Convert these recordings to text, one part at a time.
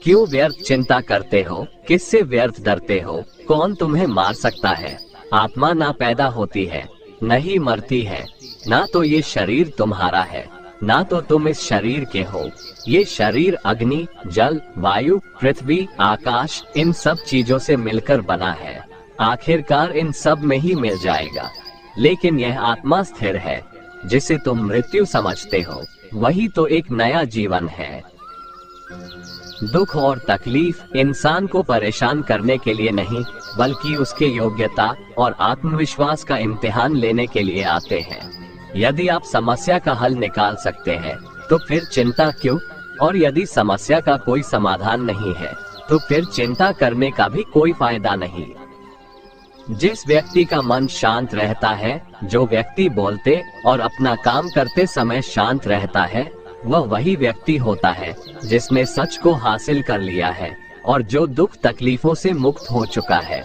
क्यों व्यर्थ चिंता करते हो? किससे व्यर्थ डरते हो? कौन तुम्हें मार सकता है? आत्मा ना पैदा होती है, न ही मरती है। ना तो ये शरीर तुम्हारा है, ना तो तुम इस शरीर के हो। ये शरीर अग्नि, जल, वायु, पृथ्वी, आकाश, इन सब चीजों से मिलकर बना है। आखिरकार इन सब में ही मिल जाएगा। लेकिन यह आत्मा स्थिर है, जिसे तुम मृत्यु समझते हो, वही तो एक नया जीवन है। दुख और तकलीफ इंसान को परेशान करने के लिए नहीं, बल्कि उसके योग्यता और आत्मविश्वास का इम्तिहान लेने के लिए आते हैं। यदि आप समस्या का हल निकाल सकते हैं, तो फिर चिंता क्यों? और यदि समस्या का कोई समाधान नहीं है, तो फिर चिंता करने का भी कोई फायदा नहीं। जिस व्यक्ति का मन शांत रहता है, जो व्यक्ति बोलते और अपना काम करते समय शांत रहता है, वह वही व्यक्ति होता है जिसने सच को हासिल कर लिया है और जो दुख तकलीफों से मुक्त हो चुका है।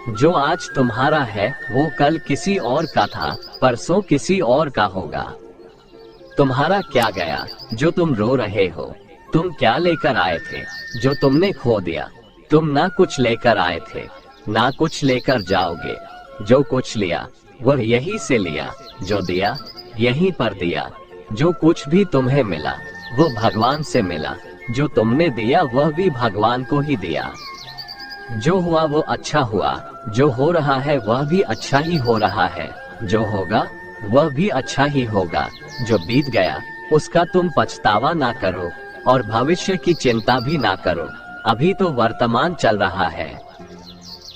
जो आज तुम्हारा है वो कल किसी और का था, परसों किसी और का होगा। तुम्हारा क्या गया जो तुम रो रहे हो? तुम क्या लेकर आए थे जो तुमने खो दिया? तुम ना कुछ लेकर आए थे, ना कुछ लेकर जाओगे। जो कुछ लिया वह यहीं से लिया, जो दिया यहीं पर दिया। जो कुछ भी तुम्हें मिला वो भगवान से मिला। जो तुमने दिया वह भी भगवान को ही दिया। जो हुआ वो अच्छा हुआ, जो हो रहा है वह भी अच्छा ही हो रहा है, जो होगा वह भी अच्छा ही होगा। जो बीत गया उसका तुम पछतावा ना करो और भविष्य की चिंता भी ना करो। अभी तो वर्तमान चल रहा है।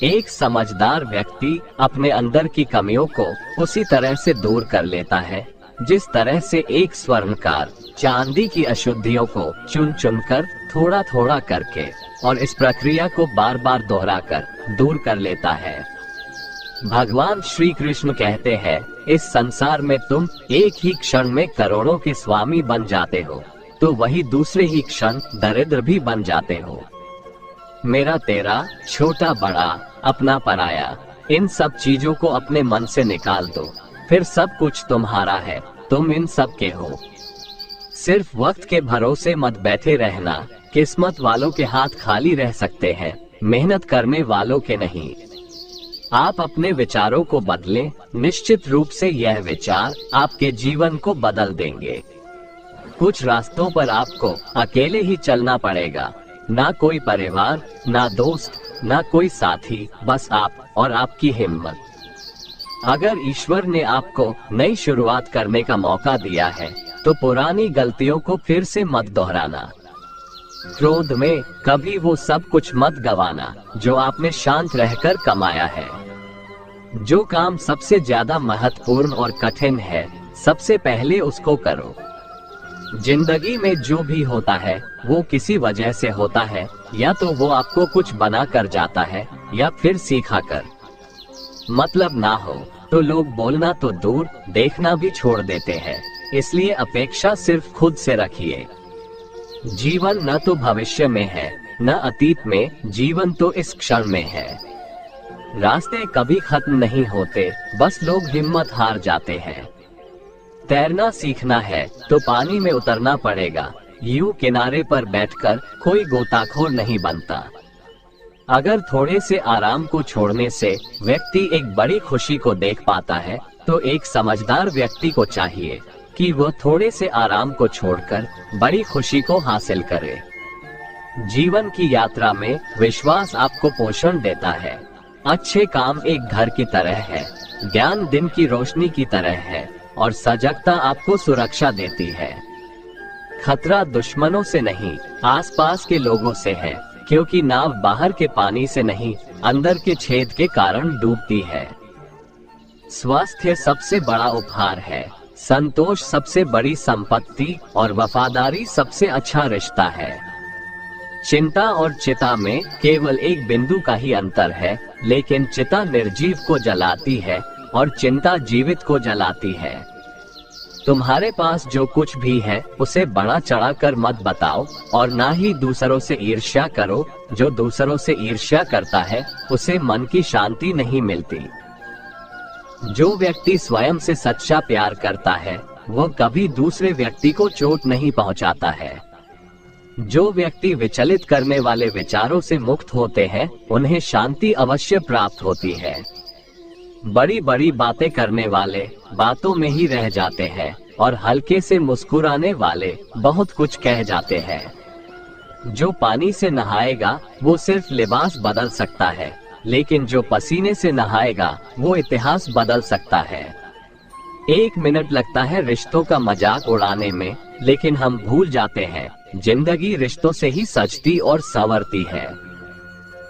एक समझदार व्यक्ति अपने अंदर की कमियों को उसी तरह से दूर कर लेता है जिस तरह से एक स्वर्णकार चांदी की अशुद्धियों को चुन चुन कर थोड़ा थोड़ा करके और इस प्रक्रिया को बार बार दोहराकर दूर कर लेता है। भगवान श्री कृष्ण कहते हैं, इस संसार में तुम एक ही क्षण में करोड़ों के स्वामी बन जाते हो, तो वही दूसरे ही क्षण दरिद्र भी बन जाते हो। मेरा तेरा, छोटा बड़ा, अपना पराया, इन सब चीजों को अपने मन से निकाल दो, फिर सब कुछ तुम्हारा है, तुम इन सब के हो। सिर्फ वक्त के भरोसे मत बैठे रहना। किस्मत वालों के हाथ खाली रह सकते हैं, मेहनत करने वालों के नहीं। आप अपने विचारों को बदलें, निश्चित रूप से यह विचार आपके जीवन को बदल देंगे। कुछ रास्तों पर आपको अकेले ही चलना पड़ेगा। ना कोई परिवार, ना दोस्त, ना कोई साथी, बस आप और आपकी हिम्मत। अगर ईश्वर ने आपको नई शुरुआत करने का मौका दिया है, तो पुरानी गलतियों को फिर से मत दोहराना। क्रोध में कभी वो सब कुछ मत गवाना जो आपने शांत रहकर कमाया है। जो काम सबसे ज्यादा महत्वपूर्ण और कठिन है, सबसे पहले उसको करो। जिंदगी में जो भी होता है वो किसी वजह से होता है, या तो वो आपको कुछ बना कर जाता है या फिर सिखा कर। मतलब ना हो तो लोग बोलना तो दूर, देखना भी छोड़ देते हैं। इसलिए अपेक्षा सिर्फ खुद से रखिए। जीवन न तो भविष्य में है, न अतीत में, जीवन तो इस क्षण में है। रास्ते कभी खत्म नहीं होते, बस लोग हिम्मत हार जाते हैं। तैरना सीखना है तो पानी में उतरना पड़ेगा। यूं किनारे पर बैठकर कोई गोताखोर नहीं बनता। अगर थोड़े से आराम को छोड़ने से व्यक्ति एक बड़ी खुशी को देख पाता है, तो एक समझदार व्यक्ति को चाहिए कि वह थोड़े से आराम को छोड़कर बड़ी खुशी को हासिल करे। जीवन की यात्रा में विश्वास आपको पोषण देता है। अच्छे काम एक घर की तरह है, ज्ञान दिन की रोशनी की तरह है और सजगता आपको सुरक्षा देती है। खतरा दुश्मनों से नहीं, आसपास के लोगों से है, क्योंकि नाव बाहर के पानी से नहीं, अंदर के छेद के कारण डूबती है। स्वास्थ्य सबसे बड़ा उपहार है, संतोष सबसे बड़ी संपत्ति और वफादारी सबसे अच्छा रिश्ता है। चिंता और चिता में केवल एक बिंदु का ही अंतर है, लेकिन चिता निर्जीव को जलाती है और चिंता जीवित को जलाती है। तुम्हारे पास जो कुछ भी है उसे बड़ा चढ़ाकर मत बताओ और ना ही दूसरों से ईर्ष्या करो। जो दूसरों से ईर्ष्या करता है उसे मन की शांति नहीं मिलती। जो व्यक्ति स्वयं से सच्चा प्यार करता है वह कभी दूसरे व्यक्ति को चोट नहीं पहुंचाता है। जो व्यक्ति विचलित करने वाले विचारों से मुक्त होते हैं उन्हें शांति अवश्य प्राप्त होती है। बड़ी बड़ी बातें करने वाले बातों में ही रह जाते हैं और हल्के से मुस्कुराने वाले बहुत कुछ कह जाते हैं। जो पानी से नहाएगा वो सिर्फ लिबास बदल सकता है, लेकिन जो पसीने से नहाएगा वो इतिहास बदल सकता है। 1 मिनट लगता है रिश्तों का मजाक उड़ाने में, लेकिन हम भूल जाते हैं जिंदगी रिश्तों से ही सजती और संवरती है।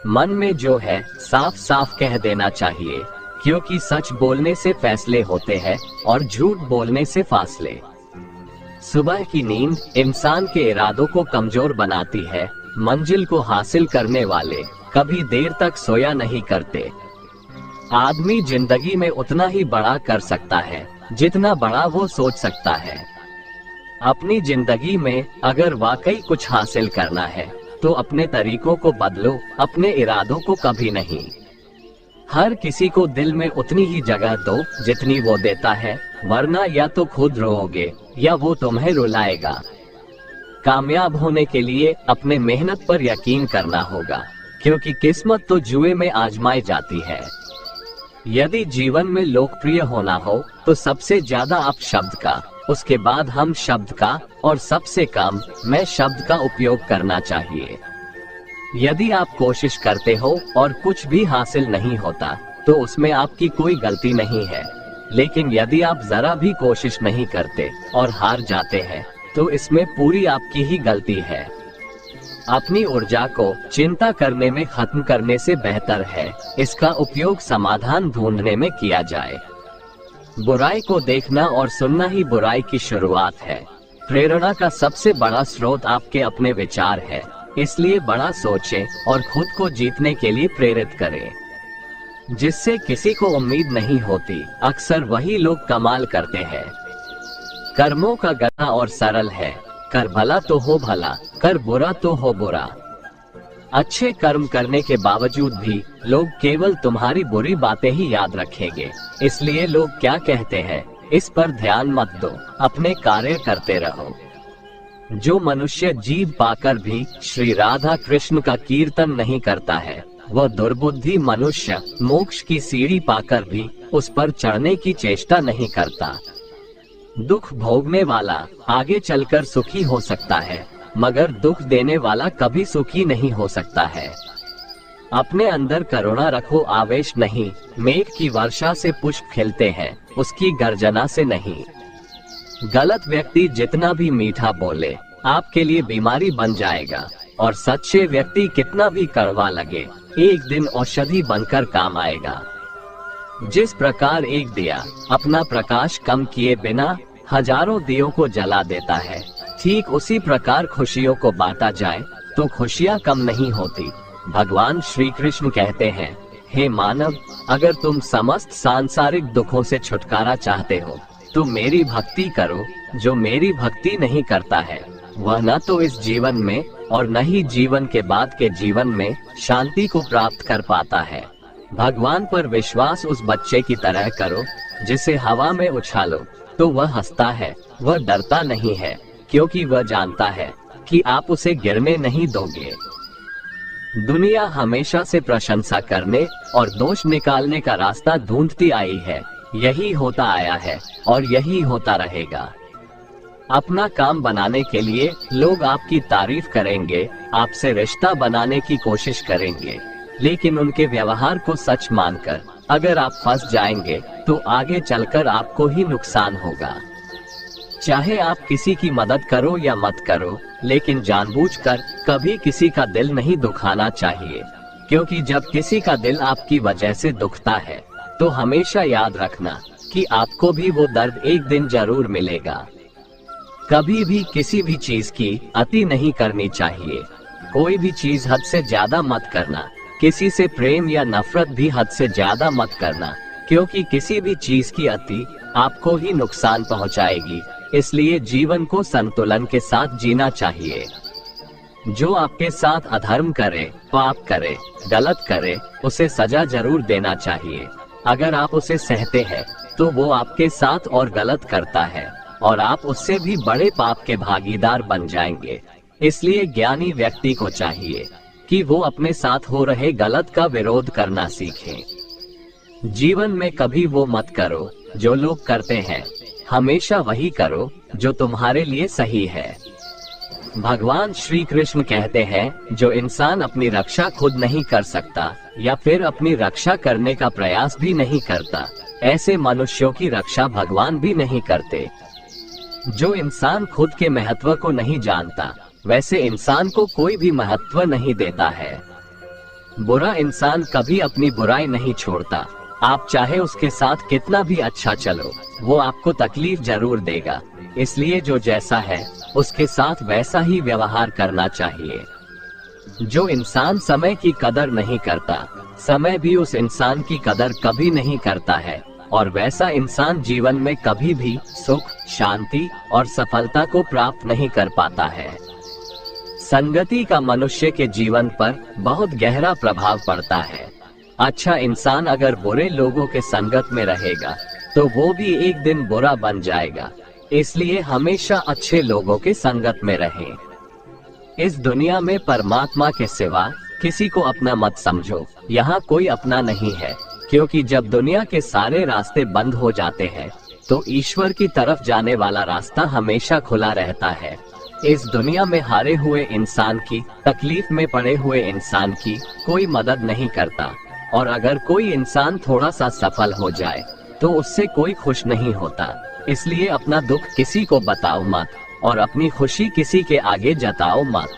मन में जो है साफ साफ कह देना चाहिए, क्योंकि सच बोलने से फैसले होते हैं और झूठ बोलने से फासले। सुबह की नींद इंसान के इरादों को कमजोर बनाती है। मंजिल को हासिल करने वाले कभी देर तक सोया नहीं करते। आदमी जिंदगी में उतना ही बड़ा कर सकता है जितना बड़ा वो सोच सकता है। अपनी जिंदगी में अगर वाकई कुछ हासिल करना है तो अपने तरीकों को बदलो, अपने इरादों को कभी नहीं। हर किसी को दिल में उतनी ही जगह दो जितनी वो देता है, वरना या तो खुद रोओगे या वो तुम्हें रुलाएगा। कामयाब होने के लिए अपने मेहनत पर यकीन करना होगा, क्योंकि किस्मत तो जुए में आजमाई जाती है। यदि जीवन में लोकप्रिय होना हो तो सबसे ज्यादा आप शब्द का, उसके बाद हम शब्द का और सबसे कम मैं शब्द का उपयोग करना चाहिए। यदि आप कोशिश करते हो और कुछ भी हासिल नहीं होता तो उसमें आपकी कोई गलती नहीं है, लेकिन यदि आप जरा भी कोशिश नहीं करते और हार जाते हैं तो इसमें पूरी आपकी ही गलती है। अपनी ऊर्जा को चिंता करने में खत्म करने से बेहतर है इसका उपयोग समाधान ढूंढने में किया जाए। बुराई को देखना और सुनना ही बुराई की शुरुआत है। प्रेरणा का सबसे बड़ा स्रोत आपके अपने विचार है, इसलिए बड़ा सोचें और खुद को जीतने के लिए प्रेरित करें। जिससे किसी को उम्मीद नहीं होती, अक्सर वही लोग कमाल करते हैं। कर्मों का गधा और सरल है, कर भला तो हो भला, कर बुरा तो हो बुरा। अच्छे कर्म करने के बावजूद भी लोग केवल तुम्हारी बुरी बातें ही याद रखेंगे, इसलिए लोग क्या कहते हैं इस पर ध्यान मत दो, अपने कार्य करते रहो। जो मनुष्य जीव पाकर भी श्री राधा कृष्ण का कीर्तन नहीं करता है, वह दुर्बुद्धि मनुष्य मोक्ष की सीढ़ी पाकर भी उस पर चढ़ने की चेष्टा नहीं करता। दुख भोगने वाला आगे चलकर सुखी हो सकता है, मगर दुख देने वाला कभी सुखी नहीं हो सकता है। अपने अंदर करुणा रखो, आवेश नहीं। मेघ की वर्षा से पुष्प खिलते हैं, उसकी गर्जना से नहीं। गलत व्यक्ति जितना भी मीठा बोले आपके लिए बीमारी बन जाएगा, और सच्चे व्यक्ति कितना भी कड़वा लगे एक दिन औषधि बनकर काम आएगा। जिस प्रकार एक दिया अपना प्रकाश कम किए बिना हजारों दियों को जला देता है, ठीक उसी प्रकार खुशियों को बांटा जाए तो खुशियाँ कम नहीं होती। भगवान श्री कृष्ण कहते हैं, हे मानव, अगर तुम समस्त सांसारिक दुखों से छुटकारा चाहते हो तो मेरी भक्ति करो। जो मेरी भक्ति नहीं करता है वह न तो इस जीवन में और न ही जीवन के बाद के जीवन में शांति को प्राप्त कर पाता है। भगवान पर विश्वास उस बच्चे की तरह करो जिसे हवा में उछालो तो वह हंसता है, वह डरता नहीं है, क्योंकि वह जानता है कि आप उसे गिरने नहीं दोगे। दुनिया हमेशा से प्रशंसा करने और दोष निकालने का रास्ता ढूंढती आई है। यही होता आया है और यही होता रहेगा। अपना काम बनाने के लिए लोग आपकी तारीफ करेंगे, आपसे रिश्ता बनाने की कोशिश करेंगे, लेकिन उनके व्यवहार को सच मानकर अगर आप फंस जाएंगे तो आगे चलकर आपको ही नुकसान होगा। चाहे आप किसी की मदद करो या मत करो, लेकिन जानबूझकर कभी किसी का दिल नहीं दुखाना चाहिए, क्योंकि जब किसी का दिल आपकी वजह से दुखता है तो हमेशा याद रखना कि आपको भी वो दर्द एक दिन जरूर मिलेगा। कभी भी किसी भी चीज की अति नहीं करनी चाहिए। कोई भी चीज हद से ज्यादा मत करना। किसी से प्रेम या नफरत भी हद से ज्यादा मत करना, क्योंकि किसी भी चीज की अति आपको ही नुकसान पहुंचाएगी। इसलिए जीवन को संतुलन के साथ जीना चाहिए। जो आपके साथ अधर्म करे, पाप करे, गलत करे, उसे सजा जरूर देना चाहिए। अगर आप उसे सहते हैं तो वो आपके साथ और गलत करता है और आप उससे भी बड़े पाप के भागीदार बन जाएंगे। इसलिए ज्ञानी व्यक्ति को चाहिए कि वो अपने साथ हो रहे गलत का विरोध करना सीखे। जीवन में कभी वो मत करो जो लोग करते हैं, हमेशा वही करो जो तुम्हारे लिए सही है। भगवान श्री कृष्ण कहते हैं, जो इंसान अपनी रक्षा खुद नहीं कर सकता या फिर अपनी रक्षा करने का प्रयास भी नहीं करता, ऐसे मनुष्यों की रक्षा भगवान भी नहीं करते। जो इंसान खुद के महत्व को नहीं जानता, वैसे इंसान को कोई भी महत्व नहीं देता है। बुरा इंसान कभी अपनी बुराई नहीं छोड़ता। आप चाहे उसके साथ कितना भी अच्छा चलो, वो आपको तकलीफ जरूर देगा। इसलिए जो जैसा है उसके साथ वैसा ही व्यवहार करना चाहिए। जो इंसान समय की कदर नहीं करता, समय भी उस इंसान की कदर कभी नहीं करता है, और वैसा इंसान जीवन में कभी भी सुख, शांति और सफलता को प्राप्त नहीं कर पाता है। संगति का मनुष्य के जीवन पर बहुत गहरा प्रभाव पड़ता है। अच्छा इंसान अगर बुरे लोगों के संगत में रहेगा तो वो भी एक दिन बुरा बन जाएगा। इसलिए हमेशा अच्छे लोगों के संगत में रहें। इस दुनिया में परमात्मा के सिवा किसी को अपना मत समझो। यहाँ कोई अपना नहीं है, क्योंकि जब दुनिया के सारे रास्ते बंद हो जाते हैं तो ईश्वर की तरफ जाने वाला रास्ता हमेशा खुला रहता है। इस दुनिया में हारे हुए इंसान की, तकलीफ में पड़े हुए इंसान की कोई मदद नहीं करता, और अगर कोई इंसान थोड़ा सा सफल हो जाए तो उससे कोई खुश नहीं होता। इसलिए अपना दुख किसी को बताओ मत, और अपनी खुशी किसी के आगे जताओ मत।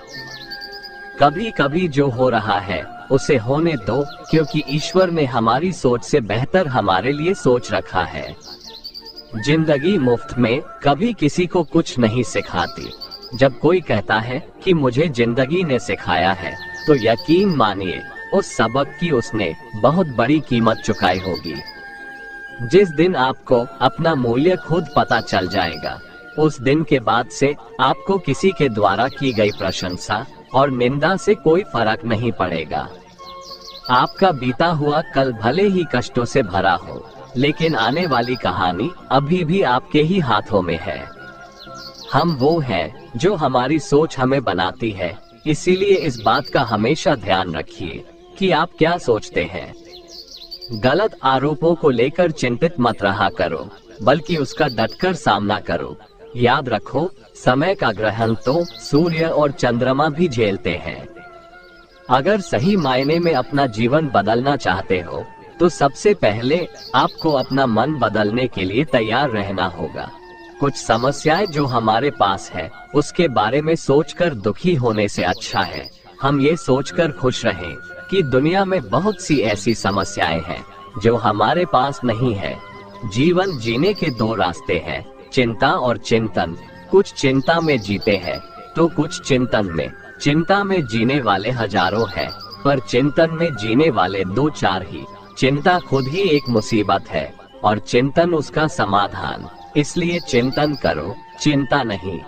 कभी कभी जो हो रहा है उसे होने दो, क्योंकि ईश्वर ने हमारी सोच से बेहतर हमारे लिए सोच रखा है। जिंदगी मुफ्त में कभी किसी को कुछ नहीं सिखाती। जब कोई कहता है कि मुझे जिंदगी ने सिखाया है, तो यकीन मानिए उस सबक की उसने बहुत बड़ी कीमत चुकाई होगी। जिस दिन आपको अपना मूल्य खुद पता चल जाएगा, उस दिन के बाद से आपको किसी के द्वारा की गई प्रशंसा और निंदा से कोई फर्क नहीं पड़ेगा। आपका बीता हुआ कल भले ही कष्टों से भरा हो, लेकिन आने वाली कहानी अभी भी आपके ही हाथों में है। हम वो हैं जो हमारी सोच हमें बनाती है। इसीलिए इस बात का हमेशा ध्यान रखिए कि आप क्या सोचते हैं। गलत आरोपों को लेकर चिंतित मत रहा करो, बल्कि उसका डटकर सामना करो। याद रखो, समय का ग्रहण तो सूर्य और चंद्रमा भी झेलते हैं। अगर सही मायने में अपना जीवन बदलना चाहते हो, तो सबसे पहले आपको अपना मन बदलने के लिए तैयार रहना होगा। कुछ समस्याएं जो हमारे पास है, उसके बारे में सोचकर दुखी होने से अच्छा है हम ये सोचकर खुश रहें कि दुनिया में बहुत सी ऐसी समस्याएं हैं जो हमारे पास नहीं है। जीवन जीने के दो रास्ते हैं, चिंता और चिंतन। कुछ चिंता में जीते हैं तो कुछ चिंतन में। चिंता में जीने वाले हजारों हैं, पर चिंतन में जीने वाले 2-4 ही। चिंता खुद ही एक मुसीबत है और चिंतन उसका समाधान। इसलिए चिंतन करो, चिंता नहीं।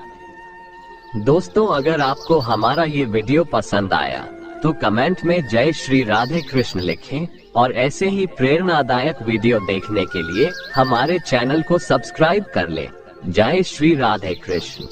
दोस्तों, अगर आपको हमारा ये वीडियो पसंद आया तो कमेंट में जय श्री राधे कृष्ण लिखें, और ऐसे ही प्रेरणादायक वीडियो देखने के लिए हमारे चैनल को सब्सक्राइब कर लें। जय श्री राधे कृष्ण।